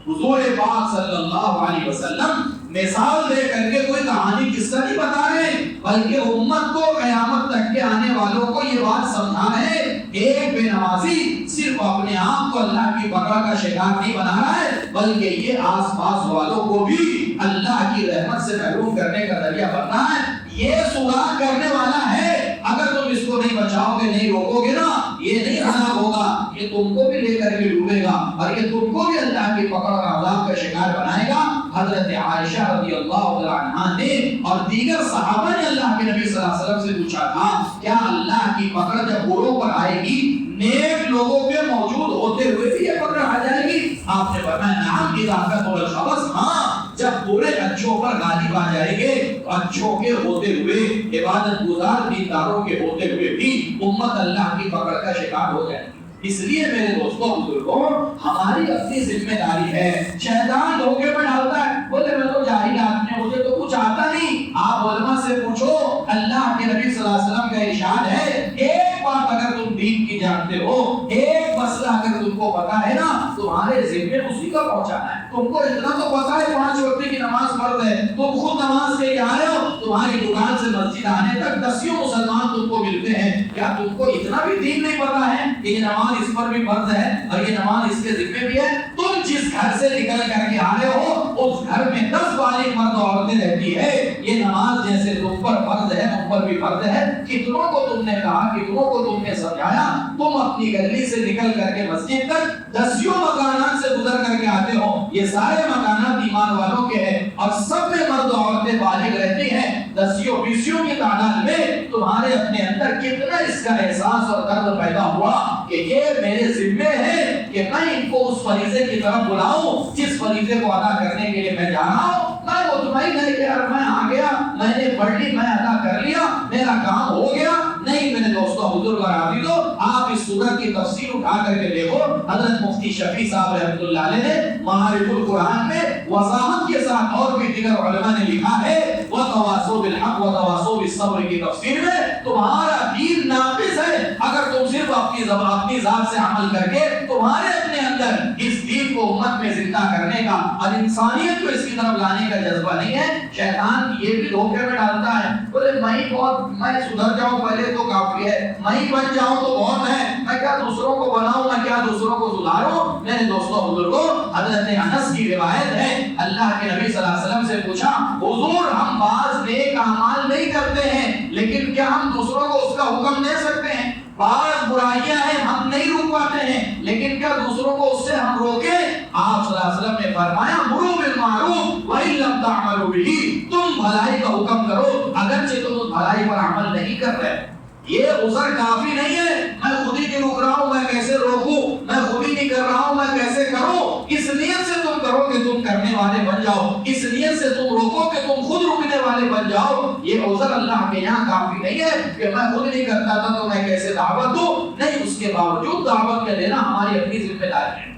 حضور پاک صلی اللہ علیہ وسلم مثال دے کر کے کوئی کہانی قصہ نہیں بتا رہے بلکہ امت کو قیامت تک کے آنے والوں کو یہ بات سمجھا رہے ایک بے نمازی صرف اپنے آپ کو اللہ کی پکڑ کا شکار نہیں بنا رہا ہے بلکہ یہ آس پاس والوں کو بھی اللہ کی رحمت سے محروم کرنے کا ذریعہ بن رہا ہے. یہ سوراخ کرنے والا ہے اگر تم اس کو نہیں بچاؤ گے نہیں روکو گے نا یہ نہیں ہلاک ہوگا یہ تم کو بھی لے کر کے ڈوبے گا اور یہ تم کو بھی اللہ کی پکڑ اور عذاب کا شکار بنائے گا. حضرت عائشہ رضی اللہ عنہا نے اور دیگر صحابہ نے اللہ کے نبی صلی اللہ علیہ وسلم سے پوچھا تھا کیا اللہ کی پکڑ جب بروں پر آئے گی نیک لوگوں کے موجود ہوتے ہوئے بھی یہ پکڑ آ جائے گی؟ آپ نے فرمایا نعم اذا کثر الخبث، ہاں جب برے اچھوں پر غالب آ جائیں گے تو اچھوں کے ہوتے ہوئے عبادت گزار دینداروں کے ہوتے ہوئے بھی امت اللہ کی پکڑ کا شکار ہو جائے گی. اس لیے میرے دوستوں بزرگوں ہماری اپنی ذمہ داری ہے. شیطان دھوکے میں ڈالتا ہے بولے میں تو جاہل آدمی مجھے تو کچھ آتا نہیں. آپ علماء سے پوچھو اللہ کے نبی صلی اللہ علیہ وسلم کا ارشاد ہے ایک بات اگر تم دین کی جانتے ہو ایک مسئلہ اگر تم کو پتا ہے نا تمہارے ذمے اسی کا پہنچانا ہے. تم کو اتنا تو پتا ہے 5 وقت کی نماز فرض ہے تم خود نماز کے لیے آئے ہو تمہاری دکان سے مسجد آنے تک 10 مسلمان تم کو ملتے ہیں. کیا تم کو اتنا بھی دین نہیں پتا ہے کہ یہ نماز اس پر بھی فرض ہے اور یہ نماز اس کے ذمہ بھی ہے؟ تم جس گھر سے نکل کر کے آ رہے ہو اس گھر میں 10 بالغ مرد و عورتیں رہتی ہے. یہ نماز جیسے تم پر فرض ہے تم پر بھی فرض ہے. کتنوں کو تم نے کہا کتنوں کو تم نے سمجھایا؟ تم اپنی گلی سے نکل کر کے مسجد تک 10 مکانات سے گزر کر کے آتے ہو. یہ سارے مکانات ایمان والوں کے ہیں اور سب میں مرد و عورتیں بالغ رہتی ہیں. 10-20 کی تعداد میں تمہارے اپنے اندر کتنا اس کا احساس اور درد پیدا ہوا کہ یہ میرے ذمے ہے کہ میں ان کو اس فریضے کی طرف بلاؤں جس فریضے کو ادا کرنے کے لیے میں جا رہا ہوں. میں مطمئن ہے کہ یار میں آ گیا میں نے پڑھ لی میں ادا کر لیا میرا کام ہو گیا. نہیں میرے دوستوں حضور اور عزیزو آپ اس سورت کی تفسیر اٹھا کر کے دیکھو. حضرت مفتی شفیع صاحب رحمۃ اللہ علیہ نے معارف القرآن میں وضاحت کے ساتھ اور بھی دیگر علماء نے لکھا ہے وتواصوا بالحق وتواصوا بالصبر کی تفسیر میں تمہارا دین ناقص ہے اگر تم صرف اپنی ذات سے عمل کر کے تمہارے اپنے اندر اس دین کو امت میں زندہ کرنے کا اور انسانیت کو اس کی طرف لانے کا جذبہ نہیں ہے. شیطان یہ بھی دھوکے میں ڈالتا ہے بولے میں سدھر جاؤں پہلے تو کافی ہے میں بن جاؤں تو بہت ہے میں کیا دوسروں کو بناؤں میں کیا دوسروں کو سدھاروں. میرے دوستوں بزرگوں حضرت انس کی روایت ہے اللہ کے نبی صلی اللہ علیہ وسلم سے پوچھا حضور ہم بعض نیک اعمال نہیں کرتے ہیں لیکن کیا ہم دوسروں کو اس کا حکم دے سکتے ہیں؟ بعض برائیاں ہیں ہم نہیں روک پاتے ہیں لیکن کیا دوسروں کو اس سے ہم روکیں؟ آپ صلی اللہ علیہ وسلم نے فرمایا مروا بالمعروف وان لم تعملوا به تم بھلائی کا حکم کرو اگرچہ تم اس بھلائی پر عمل نہیں کر رہے. یہ عذر کافی نہیں ہے میں خود ہی نہیں روک رہا ہوں میں کیسے روکوں میں خود ہی نہیں کر رہا ہوں میں کیسے کروں. اس نیت سے تم کرو کہ تم کرنے والے بن جاؤ اس نیت سے تم روکو کہ تم خود رکنے والے بن جاؤ. یہ عذر اللہ کے یہاں کافی نہیں ہے کہ میں خود نہیں کرتا تھا تو میں کیسے دعوت دوں. نہیں اس کے باوجود دعوت کے دینا ہماری اپنی ذمہ داری ہے.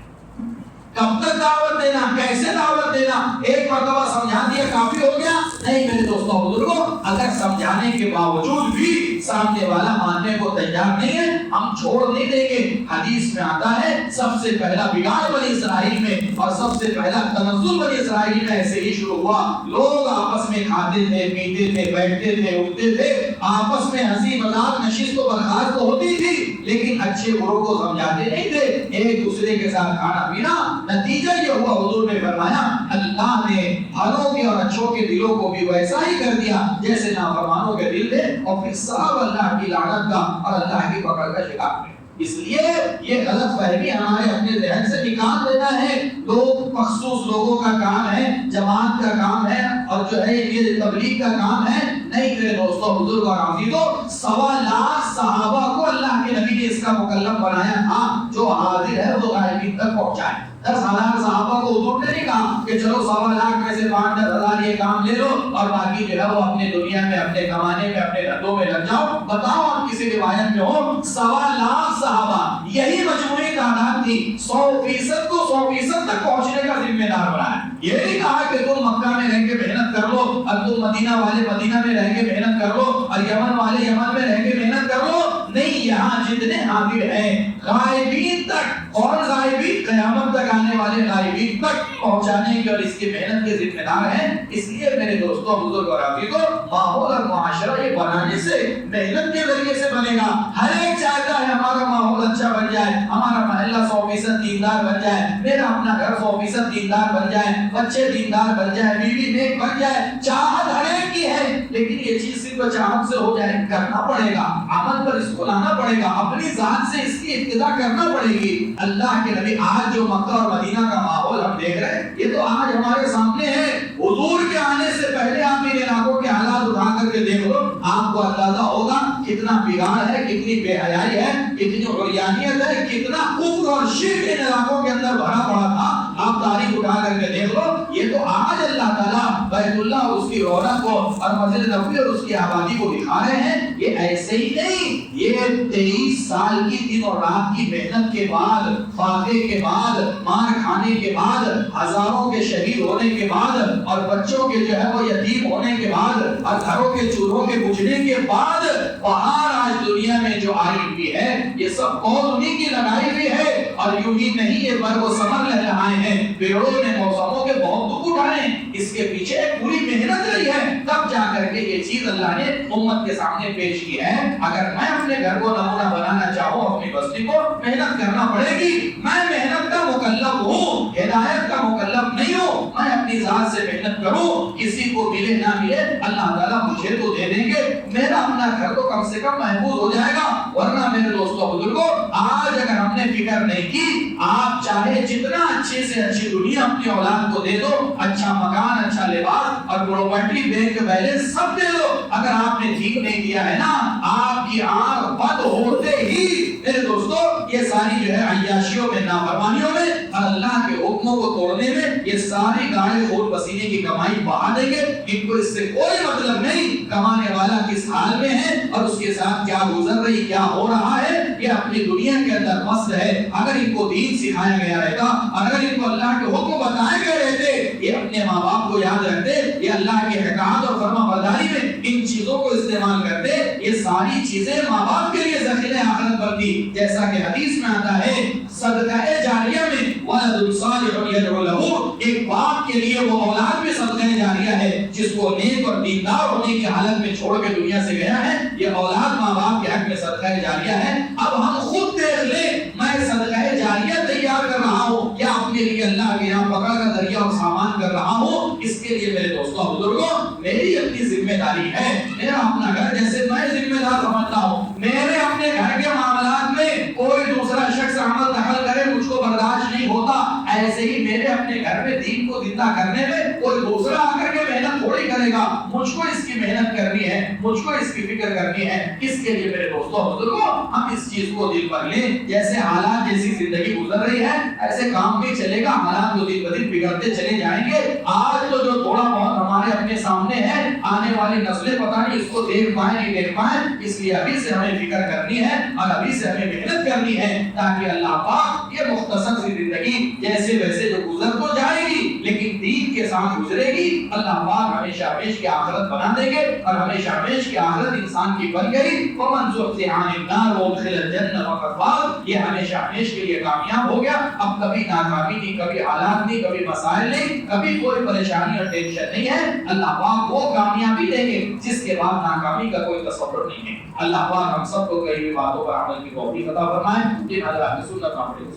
کب تک دعوت دینا کیسے دعوت دینا ایک مرتبہ سمجھا دیا کافی ہو گیا؟ نہیں میرے دوستوں بزرگوں اگر سمجھانے کے باوجود بھی سامنے والا ماننے کو تیار نہیں ہے ہم چھوڑ نہیں دیں گے. حدیث میں آتا ہے سب سے پہلا بگاڑ بنی اسرائیل میں اور سب سے پہلا تنزل بنی اسرائیل میں ایسے ہی شروع ہوا. لوگ آپس میں کھاتے تھے پیتے تھے بیٹھتے تھے اٹھتے تھے آپس میں ہنسی مذاق نشست و برخاست ہوتی تھی لیکن اچھے بروں کو سمجھاتے نہیں تھے ایک دوسرے کے ساتھ کھانا پینا. نتیجہ یہ ہوا حضور نے فرمایا اللہ نے بھلوں کے اور اچھوں کے دلوں کو بھی ویسا ہی کر دیا جیسے نافرمانوں کے دل تھے اور پھر سب اللہ کی لعنت کا اور اللہ کی پکڑ کا شکار ہوئے. اس لیے یہ غلط فہمی ہمارے اپنے ذہن سے نکال دینا ہے. لوگ مخصوص لوگوں کا کام ہے جماعت کا کام ہے اور جو ہے یہ تبلیغ کا کام ہے. نہیں میرے دوستوں بزرگ اور عزیزوں، 1.25 صحابہ کو اللہ کے نبی نے اس کا مکلف بنایا تھا جو حاضر ہے وہ غائبین تک پہنچائے۔ 10,000 صحابہ کو حضور نے نہیں کہا کہ چلو 1.25 میں سے 5-10,000 یہ کام لے لو اور باقی جو ہے وہ اپنے دنیا میں اپنے کمانے میں اپنے دھندوں میں لگ جاؤ۔ بتاؤ آپ کسی روایت میں ہو 1.25 صحابہ یہی مجموعی تعداد تھی، 100% کو 100% تک پہنچنے کا ذمہ دار بنایا۔ یہ نہیں کہا کہ تم مکہ میں رہ کے محنت کر لو اور تم مدینہ والے مدینہ میں رہ کے محنت کر لو اور یمن والے یمن میں رہ کے محنت کر لو۔ نہیں، یہاں جتنے حاضر ہیں غائبین تک، اور غائبین قیامت تک آنے والے غائبین تک پہنچانے کے اور اس کی محنت کے ذمہ دار ہیں۔ اس لیے میرے دوستوں بزرگ اور عزیزوں، ماحول اور معاشرہ یہ بنانے سے محنت کے ذریعے سے بنے گا۔ ہر ایک چاہتا ہے ہمارا ماحول اچھا بن جائے، ہمارا محلہ 100% دیندار بن جائے، میرا اپنا گھر 100% دیندار بن جائے، بچے دیندار بن جائے، بیوی نیک بن جائے۔ چاہت ہر ایک کی ہے، لیکن یہ چیز صرف چاہت سے ہو جائے کرنا پڑے گا، عمل پر اس کو لانا پڑے گا، اپنی ذات سے اس کی ابتدا کرنا پڑے گی۔ اللہ کے نبی، آج جو مکہ اور مدینہ کا ماحول ہم دیکھ رہے ہیں یہ تو آج ہمارے سامنے ہے۔ حضور کے آنے سے پہلے آپ ان علاقوں کے حالات اٹھا کر کے دیکھ لو، آپ کو اندازہ ہوگا کتنا بگاڑ ہے، کتنی بے حیائی ہے، کتنی عریانیت ہے، کتنا کفر اور شرک ان علاقوں کے اندر بھرا پڑا تھا۔ آپ تاریخ اٹھا کر کے دیکھ لو، یہ تو آج اللہ تعالیٰ بیت اللہ اور اس کی رونق کو اور مسجد نبوی اور اس کی آبادی کو دکھا رہے ہیں۔ یہ ایسے ہی نہیں، یہ 23 سال کی دن اور رات کی محنت کے بعد، فاقے کے بعد، مار کھانے کے بعد، ہزاروں کے شہید ہونے کے بعد اور بچوں کے جو ہے وہ یتیم ہونے کے بعد اور گھروں کے چولہوں کے بجھنے کے بعد بہار آج دنیا میں جو آئی ہوئی ہے، یہ سب کون انہی کی لگائی ہوئی ہے۔ اور یوں ہی نہیں، یہ برگ و ثمر لے رہے ہیں، پیڑوں نے موسموں کے بہت دکھ اٹھائے ہیں، اس کے پیچھے ایک پوری محنت رہی ہے، تب جا کر کے یہ چیز اللہ نے امت کے سامنے پیش کی ہے۔ اگر میں اپنے گھر کو نمونہ بنانا چاہوں، اپنی بستی کو، محنت کرنا پڑے گی۔ میں محنت کا مکلف ہوں، ہدایت کا مکلف نہیں ہوں۔ میں اپنی ذات سے محنت کروں، کسی کو ملے نہ ملے اللہ تعالیٰ مجھے تو دے دیں گے، میرا اپنا گھر تو کم سے کم محفوظ ہو جائے گا۔ ورنہ میرے دوستوں بزرگوں، آج اگر ہم نے فکر نہیں کی، آپ چاہے جتنا اچھے سے اچھی دنیا اپنی اولاد کو دے دو، اچھا مکان، اچھا لباس اور پراپرٹی، بینک بیلنس سب دے دو، اگر آپ نے ٹھیک نہیں کیا ہے نا، آپ کی آنکھ بند ہوتے ہی میرے دوستوں یہ ساری جو ہے عیاشیوں میں، نافرمانیوں میں اور اللہ کے حکموں کو توڑنے میں یہ ساری گاڑے خون پسینے کی کمائی بہا دیں گے۔ ان کو اس سے کوئی مطلب نہیں کمانے والا کس حال میں ہے اور اس کے ساتھ کیا گزر رہی، کیا ہو رہا ہے، یہ اپنی دنیا کے اندر مست ہے۔ اگر ان کو دین سکھایا گیا رہتا اور اگر ان کو اللہ کے حکم بتائے گئے رہتے، یہ اپنے ماں باپ کو یاد رکھتے، یہ اللہ کی احکامات اور فرما برداری میں ان چیزوں کو استعمال کرتے، یہ ساری چیزیں ماں باپ کے لیے ذخیرہ آخرت بنتی۔ جیسا کہ حدیث میں آتا ہے، صدقہ جاریہ میں ولد صالح یدعو لہ، ایک باپ کے لیے وہ اولاد میں صدقہ جاریہ ہے جس کو نیک اور دیندار ہونے کی حالت میں چھوڑ کے دنیا سے گیا ہے، یہ اولاد ماں باپ کے حق میں صدقہ جاریہ ہے۔ اب ہم خود دیکھ لیں، میں صدقہ جاریہ تیار کر رہا ہوں یا اپنے لیے اللہ کے یہاں پکڑ کا ذریعہ اور سامان کر رہا ہوں؟ اس کے لیے میرے دوستوں بزرگوں میری اپنی ذمہ داری ہے۔ میرا اپنا گھر جیسے میں ذمہ دار سمجھتا ہوں، میرے اپنے گھر کے معاملات میں کوئی دوسرا شخص عمل دخل کرے مجھ کو برداشت نہیں ہوتا، ایسے ہی میرے اپنے گھر میں دین کو زندہ کرنے میں کوئی دوسرا آ کر کے محنت تھوڑی کرے گا، مجھ کو اس کی محنت کرنی ہے، مجھ کو اس کی فکر کرنی ہے۔ اس کے لیے میرے دوستوں بزرگوں ہم اس چیز کو دل پر لیں، جیسے حالات جیسی زندگی گزر رہی ہے ایسے کام بھی چلے گا، حالات تو دن بدن بگڑتے چلے جائیں گے۔ آج تو جو تھوڑا بہت ہمارے اپنے سامنے ہے، آنے والی نسلیں پتہ نہیں اس کو دیکھ پائیں نہیں دیکھ پائیں، اس لیے ابھی سے ہمیں فکر کرنی ہے اور ابھی سے ہمیں محنت کرنی ہے تاکہ اللہ پاک یہ مختصر سی زندگی جیسے ویسے جو گزر تو جائے گی لیکن دین کے ساتھ گزرے گی، اللہ پاک ہمیشہ ہمیش کی آخرت بنا دیں گے اور ہمیشہ ہمیش کی آخرت انسان کی بن گئی۔ ومن زحزح عن النار وادخل الجنہ فقد فاز، یہ ہمیشہ ہمیش کے لیے کامیاب ہو گیا۔ اب کبھی ناکامی نہیں، کبھی حالات نہیں، کبھی مسائل نہیں، کبھی کوئی پریشانی اور ٹینشن نہیں ہے۔ اللہ پاک وہ کامیابی دیں گے جس کے بعد ناکامی کا کوئی تصور نہیں ہے۔ اللہ پاک ہم سب کو کئی ہوئی باتوں پر عمل کی توفیق عطا فرمائے۔ جن حضرات کی سنت عمل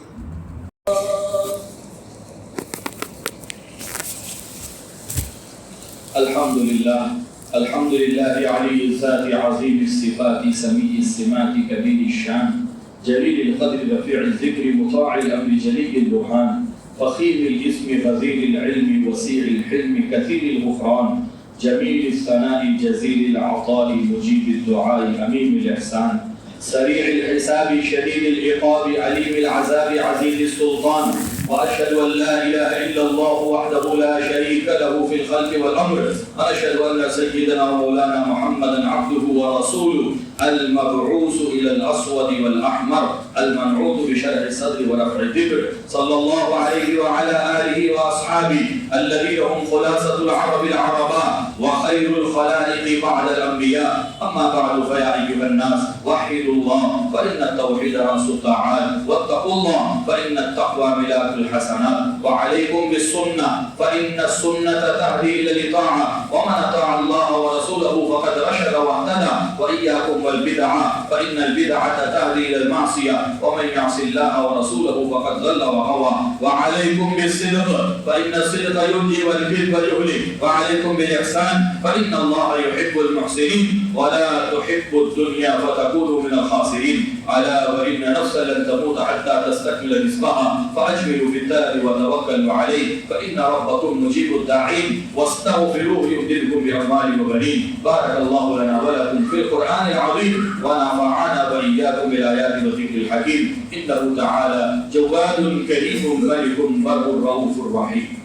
الحمد لله علی الذات عظیم الصفات سمیع السمات کبیر الشان جلیل القدر رفیع الذکر مطاع الامر جلیل البرهان فخیم الاسم غزیر العلم وسیع الحلم کثیر الغفران جميل الثناء جزيل العطاء مجيب الدعاء أميم الإحسان سريع الحساب شديد العقاب عليم العذاب عزيز السلطان وأشهد أن لا إله إلا الله وحده لا شريك له في الخلق والأمر وأشهد أن سيدنا ومولانا محمدا عبده ورسوله المبعوث إلى الأسود والأحمر المنعوت بشرح الصدر ورفع الذكر صلى الله عليه وعلى آله وأصحابه الذين هم خلاصة العرب العرباء وخير الخلائق بعد الأنبياء أما بعد فيا أيها الناس وحدوا الله فإن التوحيد رأس الطاعات واتقوا الله فإن التقوى ملاك الحسنات وعليكم بالسنة فإن السنة تهدي إلى الطاعة ومن أطاع الله ورسوله فقد رشد واهتدى وإياكم والبدعة فإن البدعة تهدي إلى المعصية ومن يعص الله ورسوله فقد ضل وغوى وعليكم بالصدق فإن الصدق ينجي والكذب يهلك وعليكم بالإحسان فإن الله يحب المحسنين ولا تحب الدنيا فتكونوا من الخاسرين ألا وإن نفسا لن تموت حتى تستكمل رزقها فأجملوا في الدار وتوكلوا عليه فإن ربكم مجيب الداعين واستغفروه يمددكم بأموال وبنين بارك الله لنا ولكم في القرآن العظيم ونفعنا وإياكم بالآيات والذكر الحكيم إنه تعالى جواد كريم ملك بر رؤوف رحيم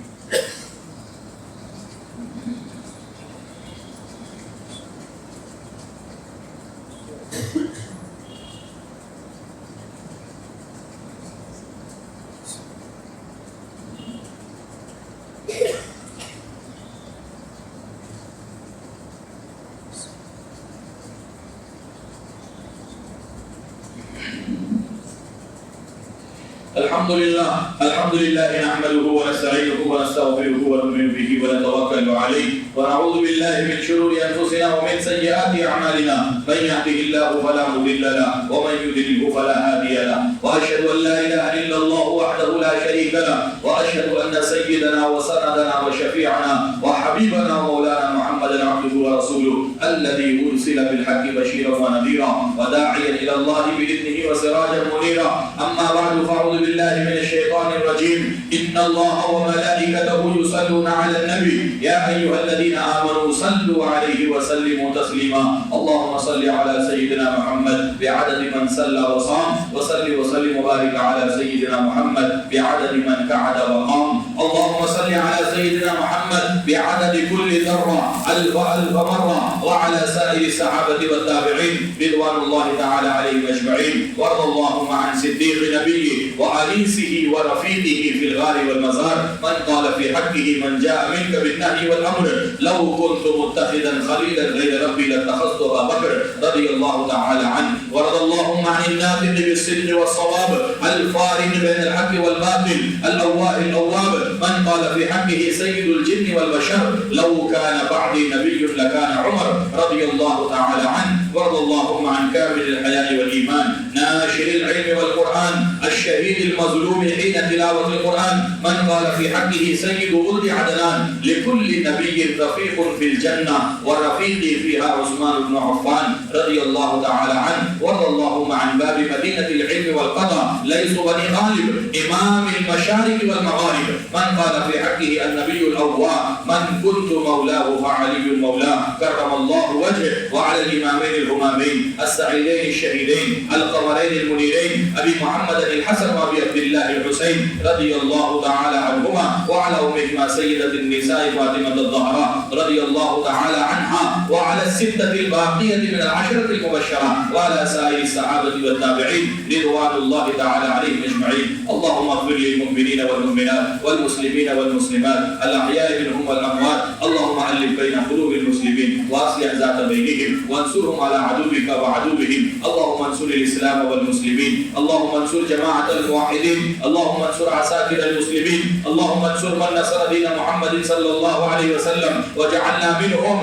الحمد لله نحمده ونستعينه ونستغفره ونؤمن به ونتوكل عليه ونعوذ بالله من شرور انفسنا ومن سيئات اعمالنا من يهده الله فلا مضل له ومن يضلل فلا هادي له واشهد ان لا اله الا الله وحده لا شريك له واشهد ان سيدنا وسندنا وشفيعنا وحبيبنا ومولانا محمدا عبده ورسوله الذي ارسل بالحق بشيرا ونذيرا وداعيا الى الله باذنه وسراجا منيرا اما بعد فاعوذ بالله من الشيطان الرجيم إن الله وملائكته يصلون على النبي يا أيها الذين آمنوا صلوا عليه وسلموا تسليما اللهم صل على سيدنا محمد بعدد من صلى وصام وصل وسلم وبارك على سيدنا محمد بعدد من قعد وقام اللهم صل على سيدنا محمد بعدد كل ذرة ألف مرة وعلى سائر الصحابة والتابعين رضوان الله تعالى عليهم أجمعين وارض اللهم عن صديق نبيه وأنيسه ورفيقه في الغار والمزار من قال في حقه من جاء منك بالنهي والأمر لو كنت متخذا خليلا غير ربي لاتخذت أبا بكر رضي الله تعالى عنه وارض اللهم عن الناطق بالصدق والصواب الفارق بين الحق والباطل الأواب من قال في حقه سيد الجن والبشر لو كان بعدي نبي لكان عمر رضي الله تعالى عنه وارض اللهم عن كامل الحياء والإيمان ناشر العلم والقرآن الشهيد المظلوم حين تلاوة القرآن من قال في حقه سيد ولد عدنان لكل نبي رفيق في الجنة ورفيقي فيها عثمان بن عفان رضي الله تعالى عنه وارض اللهم عن باب مدينة العلم والقضاء ليس بني غالب إمام المشارق والمغارب من قال في حقه النبي الأواب من كنت مولاه فعلي مولاه كرم الله وجهه وعلى الإمامين الهمامين السعيدين الشهيدين القمرين المنيرين أبي محمد الحسن وأبي عبد الله الحسين رضي الله تعالى عنهما وعلى أمهما سيدة النساء فاطمة الزهراء رضي الله تعالى عنها وعلى الستة الباقية من العشرة المبشرة وعلى سائر الصحابة والتابعين رضوان الله تعالى عليهم أجمعين اللهم اغفر للمؤمنين والمؤمنات والمسلمين والمسلمات الأحياء منهم والأموات اللهم ألف بين قلوب المسلمين وأصلح ذات بينهم وانصرهم على عدوك وعدوهم اللهم انصر الإسلام والمسلمين اللهم انصر جماعة الموحدين اللهم انصر عساكر المسلمين اللهم انصر من نصر دين محمد صلى الله عليه وسلم وجعلنا منهم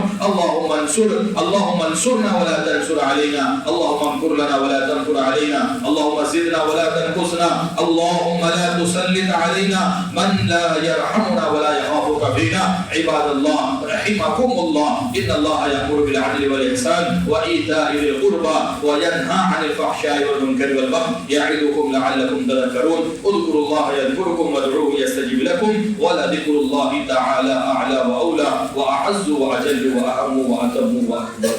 اللهم انصرنا ولا تنصر علينا اللهم انصر لنا ولا تنصر علينا اللهم زدنا ولا تنقصنا اللهم لا تسلط علينا من لا يرحمنا ولا يخافك ربك فينا عباد الله رحمكم الله إن الله يأمر بالعدل والإحسان وإيتاء ذي القربى وينهى عن الفحشاء والمنكر والبغي يعظكم لعلكم تذكرون اذكروا الله يذكركم وادعوه يستجب لكم ولذكر الله تعالى أعلى وأولى وأعز وأجل وأهم وأتم وأكبر